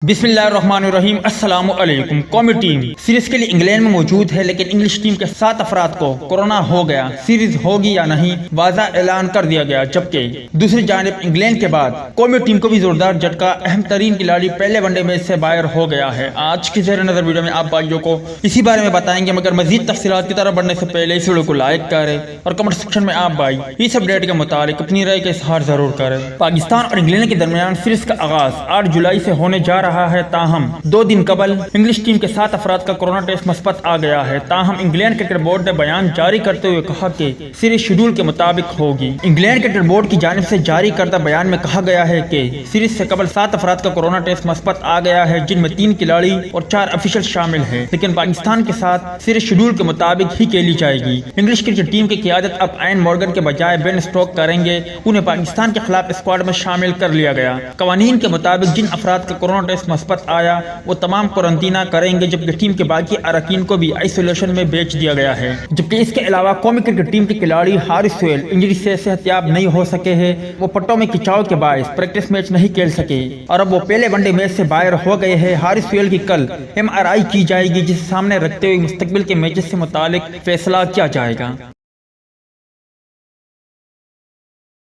بسم اللہ الرحمن الرحیم۔ السلام علیکم۔ قومی ٹیم سیریز کے لیے انگلینڈ میں موجود ہے، لیکن انگلش ٹیم کے 7 افراد کو کورونا ہو گیا۔ سیریز ہوگی یا نہیں واضح اعلان کر دیا گیا، جبکہ دوسری جانب انگلینڈ کے بعد قومی ٹیم کو بھی زوردار جھٹکا، اہم ترین کھلاڑی پہلے ون ڈے میچ سے باہر ہو گیا ہے۔ آج کی زیر نظر ویڈیو میں آپ بھائیوں کو اسی بارے میں بتائیں گے، مگر مزید تفصیلات کی طرف بڑھنے سے پہلے اس ویڈیو کو لائک کریں اور کمنٹ سیکشن میں آپ بھائی اس اپڈیٹ کے متعلق اپنی رائے کا اظہار ضرور کریں۔ پاکستان اور انگلینڈ کے درمیان سیریز کا آغاز 8 جولائی سے ہونے جا رہا ہے، تاہم 2 دن قبل انگلش ٹیم کے 7 افراد کا کورونا ٹیسٹ مثبت آ گیا ہے۔ تاہم انگلینڈ کرکٹ بورڈ نے بیان جاری کرتے ہوئے کہا کہ سیریز شیڈول کے مطابق ہوگی۔ انگلینڈ کرکٹ بورڈ کی جانب سے جاری کردہ بیان میں کہا گیا ہے کہ سیریز سے قبل 7 افراد کا کورونا ٹیسٹ مثبت آ گیا ہے، جن میں 3 کھلاڑی اور 4 افیشل شامل ہیں، لیکن پاکستان کے ساتھ سیریز شیڈول کے مطابق ہی کھیلی جائے گی۔ انگلش کرکٹ ٹیم کی قیادت اب این مورگن کے بجائے بین اسٹوک کریں گے، انہیں پاکستان کے خلاف اسکواڈ میں شامل کر لیا گیا۔ قوانین کے مطابق جن افراد کا کورونا ٹیسٹ مثبت آیا وہ تمام قرنطینہ کریں گے، جبکہ ٹیم کے باقی اراکین کو بھی آئسولیشن میں بھیج دیا گیا ہے۔ جبکہ اس کے علاوہ قومی کرکٹ ٹیم کے کھلاڑی حارث سہیل انجری سے صحت یاب نہیں ہو سکے ہیں، وہ پٹوں میں کھچاؤ کے باعث پریکٹس میچ نہیں کھیل سکے اور اب وہ پہلے ون ڈے میچ سے باہر ہو گئے ہیں۔ حارث سہیل کی کل MRI کی جائے گی، جسے سامنے رکھتے ہوئے مستقبل کے میچز سے متعلق فیصلہ کیا جائے گا۔